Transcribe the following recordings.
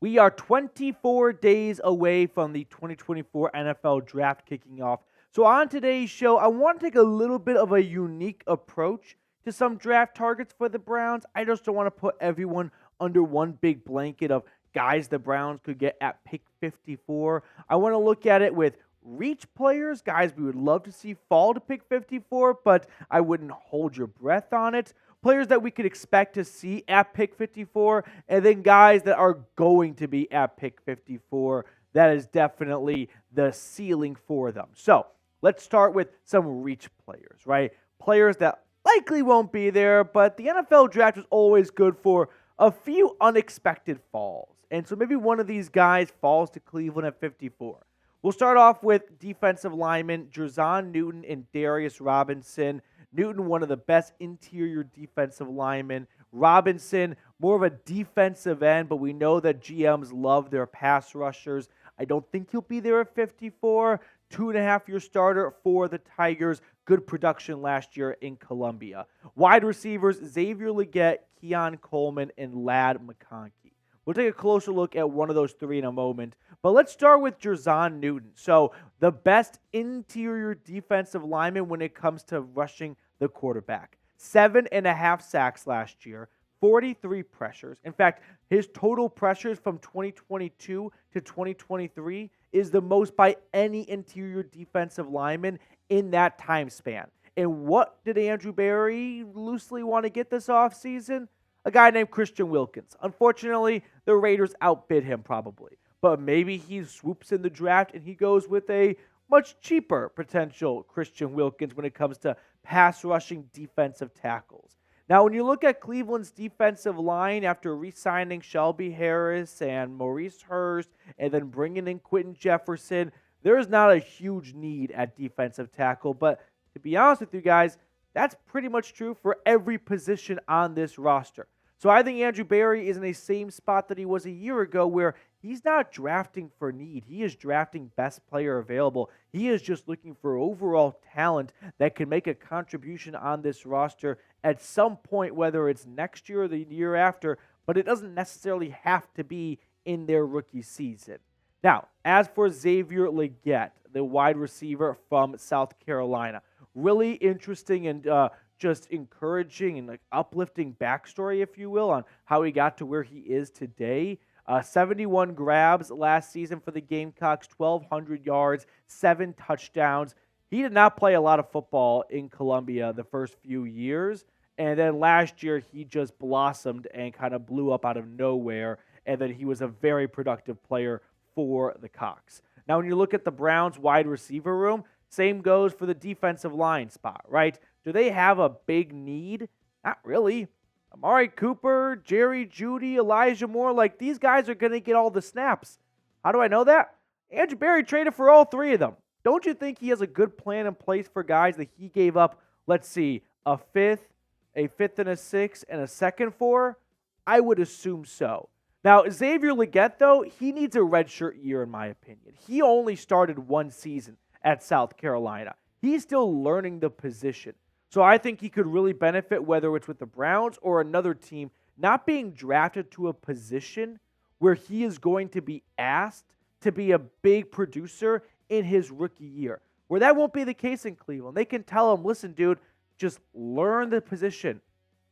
We are 24 days away from the 2024 NFL Draft kicking off. So, on today's show, I want to take a little bit of a unique approach to some draft targets for the Browns. I just don't want to put everyone under one big blanket of guys the Browns could get at pick 54. I want to look at it with reach players, guys we would love to see fall to pick 54, but I wouldn't hold your breath on it. Players that we could expect to see at pick 54, and then guys that are going to be at pick 54. That is definitely the ceiling for them. So let's start with some reach players, right? Players that likely won't be there, but the NFL draft is always good for a few unexpected falls. And so maybe one of these guys falls to Cleveland at 54. We'll start off with defensive linemen Jer'Zhan Newton and Darius Robinson. Newton, one of the best interior defensive linemen. Robinson, more of a defensive end, but we know that GMs love their pass rushers. I don't think he'll be there at 54. 2.5-year starter for the Tigers. Good production last year in Columbia. Wide receivers, Xavier Legette, Keon Coleman, and Ladd McConkey. We'll take a closer look at one of those three in a moment. But let's start with Jer'Zhan Newton. So the best interior defensive lineman when it comes to rushing the quarterback. 7.5 sacks last year, 43 pressures. In fact, his total pressures from 2022 to 2023 is the most by any interior defensive lineman in that time span. And what did Andrew Berry loosely want to get this offseason? A guy named Christian Wilkins. Unfortunately, the Raiders outbid him probably. But maybe he swoops in the draft and he goes with a much cheaper potential Christian Wilkins when it comes to pass rushing defensive tackles. Now, when you look at Cleveland's defensive line after re-signing Shelby Harris and Maurice Hurst and then bringing in Quentin Jefferson, there is not a huge need at defensive tackle. But to be honest with you guys, that's pretty much true for every position on this roster. So I think Andrew Berry is in the same spot that he was a year ago where he's not drafting for need. He is drafting best player available. He is just looking for overall talent that can make a contribution on this roster at some point, whether it's next year or the year after, but it doesn't necessarily have to be in their rookie season. Now, as for Xavier Legette, the wide receiver from South Carolina, really interesting and just encouraging and like uplifting backstory, if you will, on how he got to where he is today. 71 grabs last season for the Gamecocks, 1,200 yards, 7 touchdowns. He did not play a lot of football in Columbia the first few years. And then last year, he just blossomed and kind of blew up out of nowhere. And then he was a very productive player for the Cox. Now, when you look at the Browns wide receiver room, same goes for the defensive line spot, right? Do they have a big need? Not really. Amari Cooper, Jerry Jeudy, Elijah Moore, like these guys are going to get all the snaps. How do I know that? Andrew Berry traded for all three of them. Don't you think he has a good plan in place for guys that he gave up, let's see, a fifth and a sixth, and a second for? I would assume so. Now, Xavier Legette, though, he needs a redshirt year in my opinion. He only started one season at South Carolina. He's still learning the position. So I think he could really benefit whether it's with the Browns or another team, not being drafted to a position where he is going to be asked to be a big producer in his rookie year. Where that won't be the case in Cleveland. They can tell him, listen, dude, just learn the position.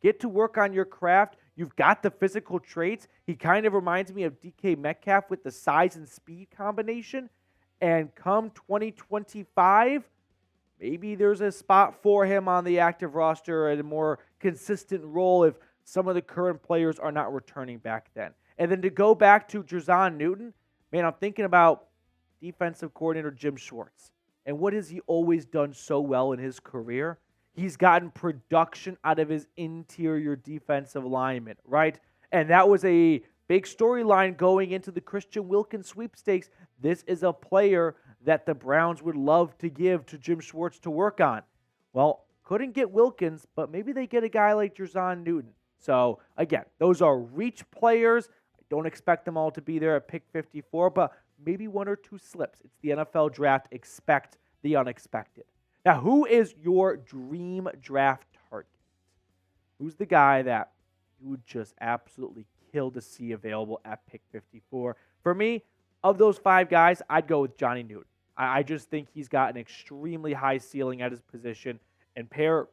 Get to work on your craft. You've got the physical traits. He kind of reminds me of DK Metcalf with the size and speed combination. And come 2025, maybe there's a spot for him on the active roster and a more consistent role if some of the current players are not returning back then. And then to go back to Jer'Zhan Newton, man, I'm thinking about defensive coordinator Jim Schwartz. And what has he always done so well in his career? He's gotten production out of his interior defensive linemen, right? And that was a big storyline going into the Christian Wilkins sweepstakes. This is a player that the Browns would love to give to Jim Schwartz to work on. Well, couldn't get Wilkins, but maybe they get a guy like Jer'Zhan Newton. So, again, those are reach players. I don't expect them all to be there at pick 54, but maybe one or two slips. It's the NFL draft. Expect the unexpected. Now, who is your dream draft target? Who's the guy that you would just absolutely kill to see available at pick 54. For me, of those 5 guys, I'd go with Johnny Newton. I just think he's got an extremely high ceiling at his position, and pair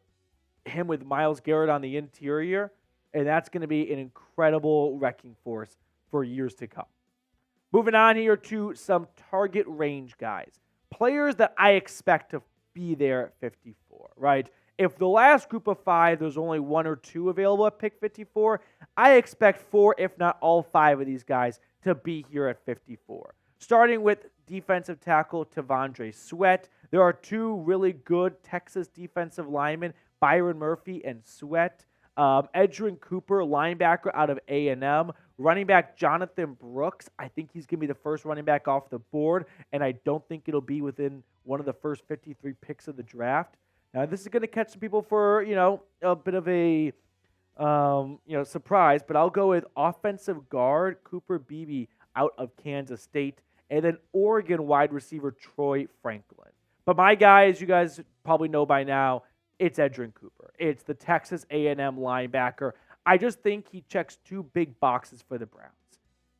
him with Myles Garrett on the interior, and that's going to be an incredible wrecking force for years to come. Moving on here to some target range guys. Players that I expect to be there at 54, right? If the last group of 5, there's only 1 or 2 available at pick 54, I expect 4, if not all 5 of these guys to be here at 54. Starting with defensive tackle T'Vondre Sweat. There are 2 really good Texas defensive linemen, Byron Murphy and Sweat. Edgerrin Cooper, linebacker out of A&M. Running back Jonathan Brooks. I think he's going to be the first running back off the board, and I don't think it'll be within one of the first 53 picks of the draft. Now, this is going to catch some people for, a bit of a, surprise, but I'll go with offensive guard Cooper Beebe out of Kansas State, and then Oregon wide receiver Troy Franklin. But my guy, as you guys probably know by now, it's Edgerrin Cooper. It's the Texas A&M linebacker. I just think he checks 2 big boxes for the Browns.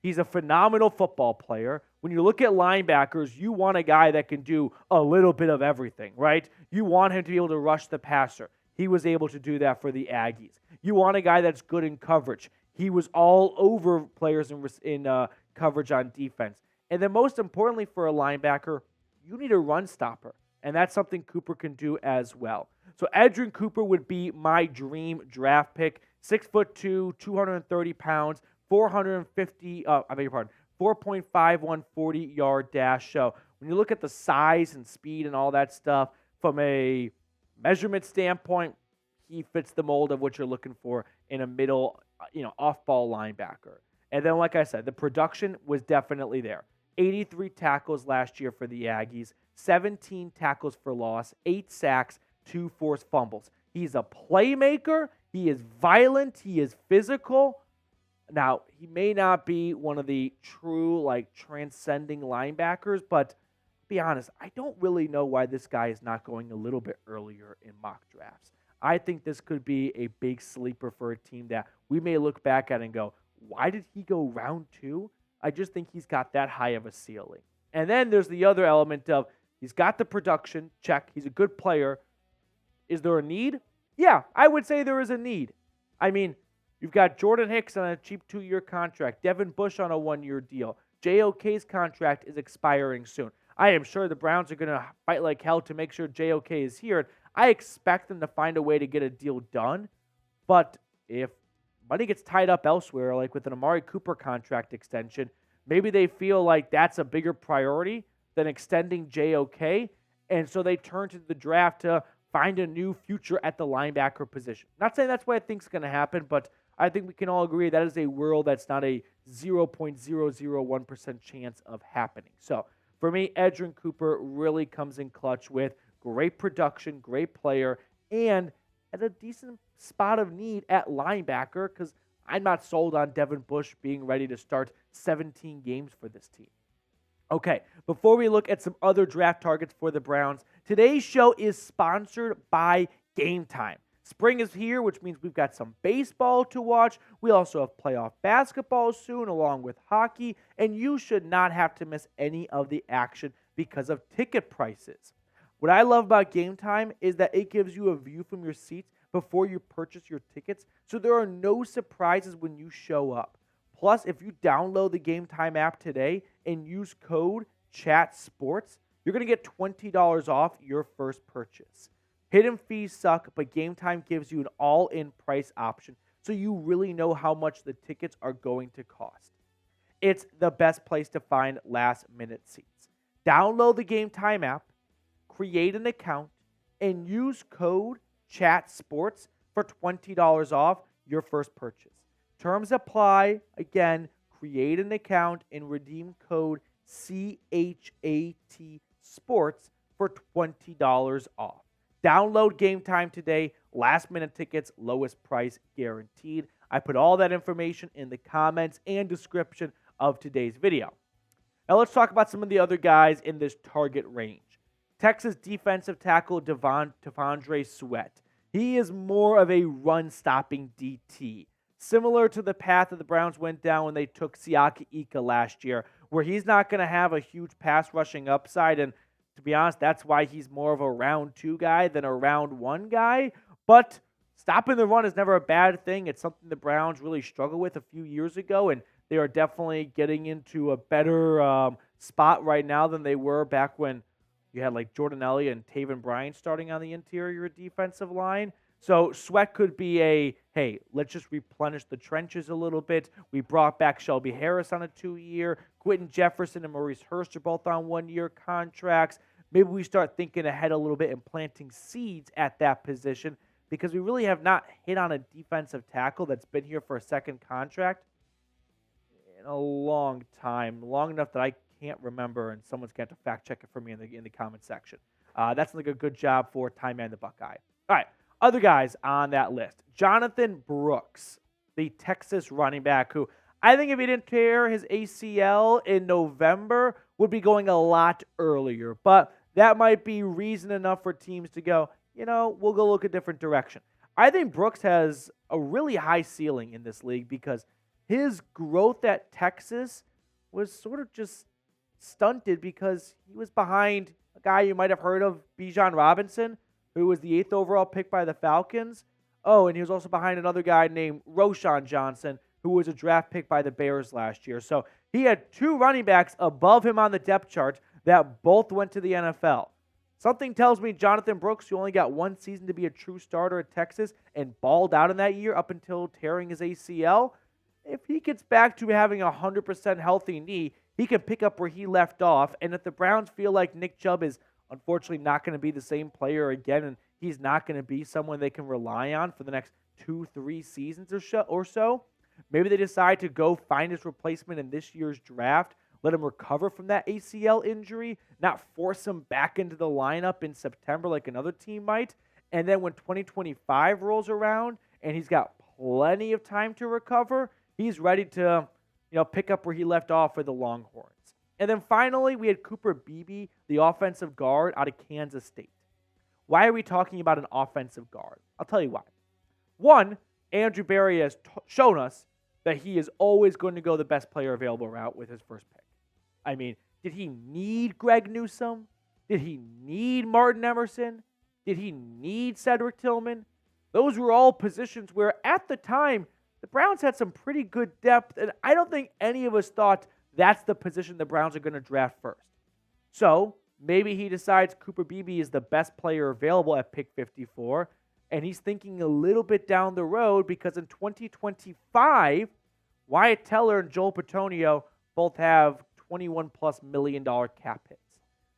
He's a phenomenal football player. When you look at linebackers, you want a guy that can do a little bit of everything, right? You want him to be able to rush the passer. He was able to do that for the Aggies. You want a guy that's good in coverage. He was all over players in coverage on defense. And then most importantly for a linebacker, you need a run stopper. And that's something Cooper can do as well. So Edgerrin Cooper would be my dream draft pick. 6'2", 230 pounds, 4.51 40-yard dash. So when you look at the size and speed and all that stuff, from a measurement standpoint, he fits the mold of what you're looking for in a middle, off-ball linebacker. And then, like I said, the production was definitely there. 83 tackles last year for the Aggies, 17 tackles for loss, 8 sacks, 2 forced fumbles. He's a playmaker. He is violent. He is physical. Now, he may not be one of the true, transcending linebackers, but to be honest, I don't really know why this guy is not going a little bit earlier in mock drafts. I think this could be a big sleeper for a team that we may look back at and go, why did he go round 2? I just think he's got that high of a ceiling. And then there's the other element of he's got the production, check. He's a good player. Is there a need? Yeah, I would say there is a need. I mean, you've got Jordan Hicks on a cheap 2-year contract, Devin Bush on a 1-year deal. JOK's contract is expiring soon. I am sure the Browns are going to fight like hell to make sure JOK is here. I expect them to find a way to get a deal done. But if money gets tied up elsewhere, like with an Amari Cooper contract extension, maybe they feel like that's a bigger priority than extending JOK. And so they turn to the draft to find a new future at the linebacker position. Not saying that's what I think is going to happen, but I think we can all agree that is a world that's not a 0.001% chance of happening. So for me, Edgerrin Cooper really comes in clutch with great production, great player, and at a decent spot of need at linebacker, because I'm not sold on Devin Bush being ready to start 17 games for this team. Okay, before we look at some other draft targets for the Browns, today's show is sponsored by Game Time. Spring is here, which means we've got some baseball to watch. We also have playoff basketball soon, along with hockey, and you should not have to miss any of the action because of ticket prices. What I love about Game Time is that it gives you a view from your seats before you purchase your tickets, so there are no surprises when you show up. Plus, if you download the Game Time app today and use code CHATSPORTS, you're going to get $20 off your first purchase. Hidden fees suck, but Game Time gives you an all-in price option, so you really know how much the tickets are going to cost. It's the best place to find last-minute seats. Download the Game Time app, create an account, and use code CHATSPORTS for $20 off your first purchase. Terms apply. Again, create an account and redeem code CHAT Sports for $20 off. Download Game Time today. Last minute tickets, lowest price guaranteed. I put all that information in the comments and description of today's video. Now let's talk about some of the other guys in this target range. Texas defensive tackle T'Vondre Sweat. He is more of a run-stopping DT. similar to the path that the Browns went down when they took Siaki Ika last year, where he's not going to have a huge pass rushing upside. And to be honest, that's why he's more of a round 2 guy than a round 1 guy. But stopping the run is never a bad thing. It's something the Browns really struggled with a few years ago, and they are definitely getting into a better spot right now than they were back when you had like Jordan Elliott and Taven Bryan starting on the interior defensive line. So Sweat could be hey, let's just replenish the trenches a little bit. We brought back Shelby Harris on a 2-year. Quentin Jefferson and Maurice Hurst are both on 1-year contracts. Maybe we start thinking ahead a little bit and planting seeds at that position, because we really have not hit on a defensive tackle that's been here for a second contract in a long time, long enough that I can't remember, and someone's going to have to fact check it for me in the comment section. That's like a good job for Ty Man the Buckeye. All right, other guys on that list. Jonathan Brooks, the Texas running back, who I think if he didn't tear his ACL in November, would be going a lot earlier. But that might be reason enough for teams to go, we'll go look a different direction. I think Brooks has a really high ceiling in this league because his growth at Texas was sort of just stunted because he was behind a guy you might have heard of, Bijan Robinson, who was the 8th overall pick by the Falcons. Oh, and he was also behind another guy named Roschon Johnson, who was a draft pick by the Bears last year. So he had 2 running backs above him on the depth chart that both went to the NFL. Something tells me Jonathan Brooks, who only got 1 season to be a true starter at Texas and balled out in that year up until tearing his ACL, if he gets back to having a 100% healthy knee, he can pick up where he left off. And if the Browns feel like Nick Chubb is unfortunately not going to be the same player again, and he's not going to be someone they can rely on for the next 2-3 seasons or so, maybe they decide to go find his replacement in this year's draft, let him recover from that ACL injury, not force him back into the lineup in September like another team might. And then when 2025 rolls around and he's got plenty of time to recover, he's ready to, pick up where he left off for the Longhorns. And then finally, we had Cooper Beebe, the offensive guard out of Kansas State. Why are we talking about an offensive guard? I'll tell you why. One, Andrew Berry has shown us that he is always going to go the best player available route with his first pick. I mean, did he need Greg Newsome? Did he need Martin Emerson? Did he need Cedric Tillman? Those were all positions where, at the time, the Browns had some pretty good depth, and I don't think any of us thought that's the position the Browns are going to draft first. So maybe he decides Cooper Beebe is the best player available at pick 54, and he's thinking a little bit down the road because in 2025, Wyatt Teller and Joel Petonio both have $21+ million cap hits.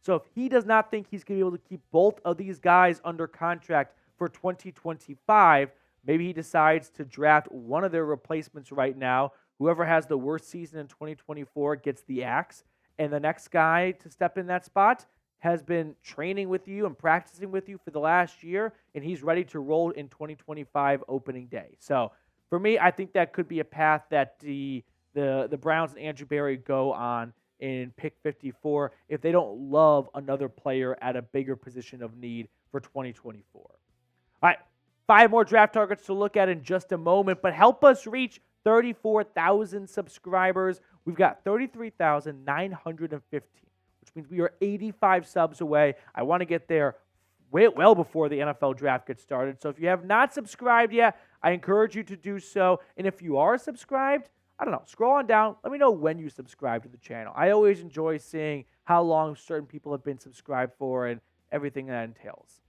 So if he does not think he's going to be able to keep both of these guys under contract for 2025, maybe he decides to draft one of their replacements right now. Whoever has the worst season in 2024 gets the axe, and the next guy to step in that spot has been training with you and practicing with you for the last year, and he's ready to roll in 2025 opening day. So for me, I think that could be a path that the Browns and Andrew Berry go on in pick 54 if they don't love another player at a bigger position of need for 2024. All right, 5 more draft targets to look at in just a moment, but help us reach 34,000 subscribers. We've got 33,915, which means we are 85 subs away. I want to get there well before the NFL draft gets started. So if you have not subscribed yet, I encourage you to do so. And if you are subscribed, I don't know, scroll on down. Let me know when you subscribe to the channel. I always enjoy seeing how long certain people have been subscribed for and everything that entails.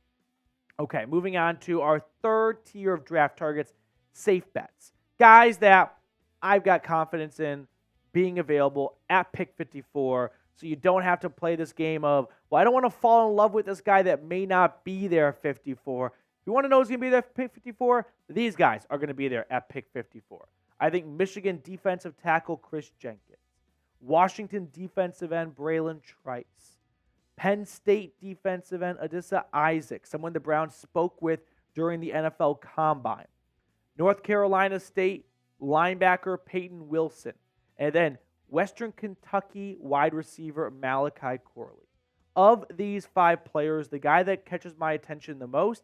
Okay, moving on to our third tier of draft targets, safe bets. Guys that I've got confidence in being available at pick 54, so you don't have to play this game of, well, I don't want to fall in love with this guy that may not be there at 54. If you want to know who's going to be there at pick 54, these guys are going to be there at pick 54. I think Michigan defensive tackle Kris Jenkins, Washington defensive end Bralen Trice, Penn State defensive end Adisa Isaac, someone the Browns spoke with during the NFL Combine, North Carolina State linebacker Payton Wilson, and then Western Kentucky wide receiver Malachi Corley. Of these 5 players, the guy that catches my attention the most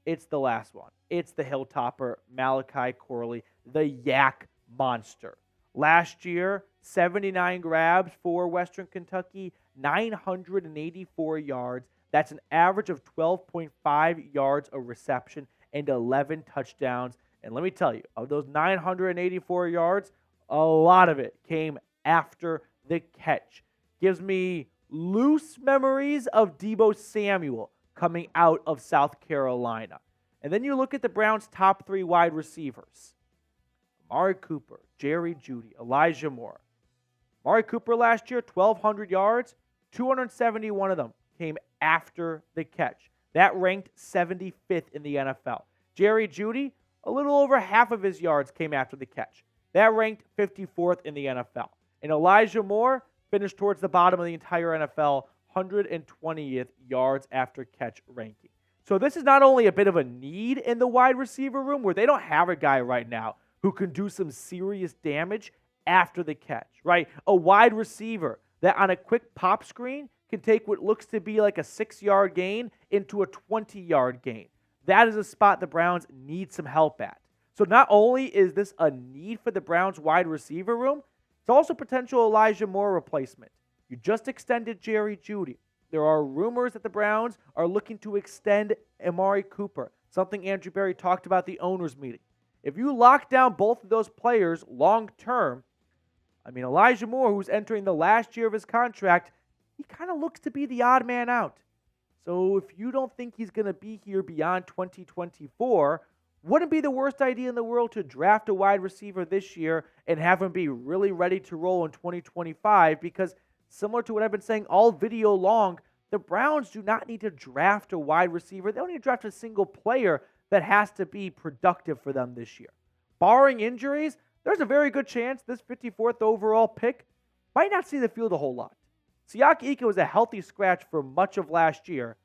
It's the last one. It's the Hilltopper, Malachi Corley, the Yak Monster. Last year, 79 grabs for Western Kentucky, 984 yards. That's an average of 12.5 yards a reception and 11 touchdowns. And let me tell you, of those 984 yards, a lot of it came after the catch. Gives me loose memories of Deebo Samuel coming out of South Carolina. And then you look at the Browns' top 3 wide receivers. Amari Cooper, Jerry Jeudy, Elijah Moore. Amari Cooper last year, 1,200 yards, 271 of them came after the catch. That ranked 75th in the NFL. Jerry Jeudy, a little over half of his yards came after the catch. That ranked 54th in the NFL. And Elijah Moore finished towards the bottom of the entire NFL, 120th yards after catch ranking. So this is not only a bit of a need in the wide receiver room where they don't have a guy right now who can do some serious damage after the catch, right? A wide receiver that on a quick pop screen can take what looks to be like a 6-yard gain into a 20-yard gain. That is a spot the Browns need some help at. So not only is this a need for the Browns wide receiver room, it's also potential Elijah Moore replacement. You just extended Jerry Jeudy. There are rumors that the Browns are looking to extend Amari Cooper, something Andrew Berry talked about at the owners' meeting. If you lock down both of those players long term, Elijah Moore, who's entering the last year of his contract, he kind of looks to be the odd man out. So if you don't think he's going to be here beyond 2024, wouldn't be the worst idea in the world to draft a wide receiver this year and have him be really ready to roll in 2025, because similar to what I've been saying all video long, the Browns do not need to draft a wide receiver. They don't need to draft a single player that has to be productive for them this year. Barring injuries, there's a very good chance this 54th overall pick might not see the field a whole lot. Siaki Ika was a healthy scratch for much of last year.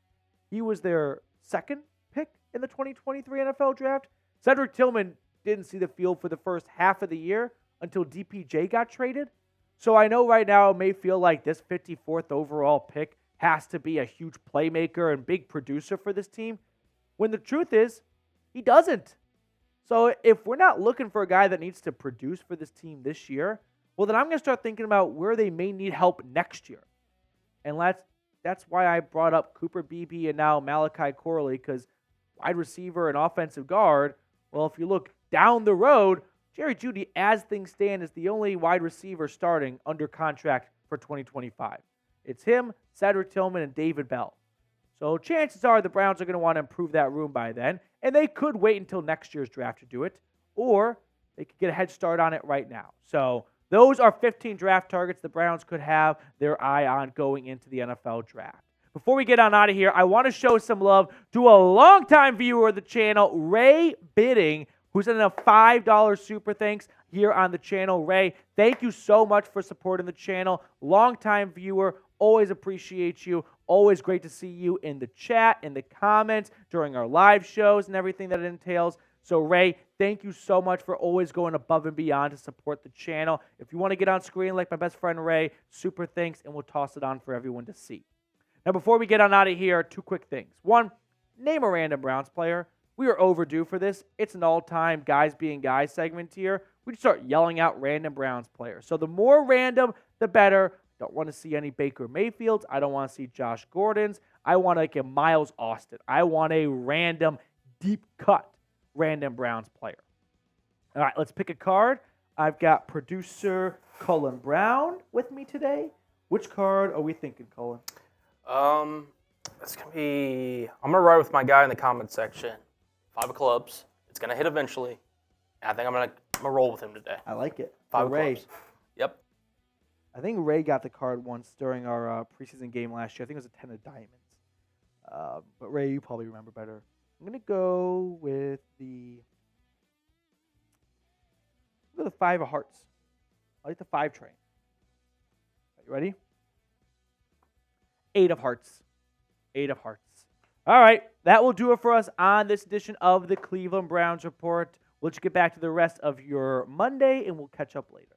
He was their second pick in the 2023 NFL Draft. Cedric Tillman didn't see the field for the first half of the year until DPJ got traded. So I know right now it may feel like this 54th overall pick has to be a huge playmaker and big producer for this team, when the truth is, he doesn't. So if we're not looking for a guy that needs to produce for this team this year, well, then I'm going to start thinking about where they may need help next year. And that's why I brought up Cooper Beebe and now Malachi Corley, because wide receiver and offensive guard, well, if you look down the road, Jerry Jeudy, as things stand, is the only wide receiver starting under contract for 2025. It's him, Cedric Tillman, and David Bell. So chances are the Browns are going to want to improve that room by then, and they could wait until next year's draft to do it, or they could get a head start on it right now. So those are 15 draft targets the Browns could have their eye on going into the NFL draft. Before we get on out of here, I want to show some love to a longtime viewer of the channel, Ray Bidding, who's in a $5 super thanks here on the channel. Ray, thank you so much for supporting the channel. Longtime viewer, always appreciate you. Always great to see you in the chat, in the comments, during our live shows and everything that it entails. So Ray, thank you so much for always going above and beyond to support the channel. If you want to get on screen like my best friend Ray, super thanks, and we'll toss it on for everyone to see. Now, before we get on out of here, 2 quick things. 1, name a random Browns player. We are overdue for this. It's an all-time guys being guys segment here. We just start yelling out random Browns players. So the more random, the better. Don't want to see any Baker Mayfields. I don't want to see Josh Gordons. I want like a Miles Austin. I want a random, deep cut random Browns player. All right, let's pick a card. I've got producer Cullen Brown with me today. Which card are we thinking, Cullen? It's going to be, I'm going to ride with my guy in the comment section. 5 of clubs. It's going to hit eventually. And I think I'm going to roll with him today. I like it. 5 of clubs. Yep. I think Ray got the card once during our preseason game last year. I think it was a 10 of diamonds. But Ray, you probably remember better. I'm going to go with the 5 of hearts. I like the 5 train. Are you ready? 8 of hearts. 8 of hearts. All right, that will do it for us on this edition of the Cleveland Browns Report. We'll just get back to the rest of your Monday, and we'll catch up later.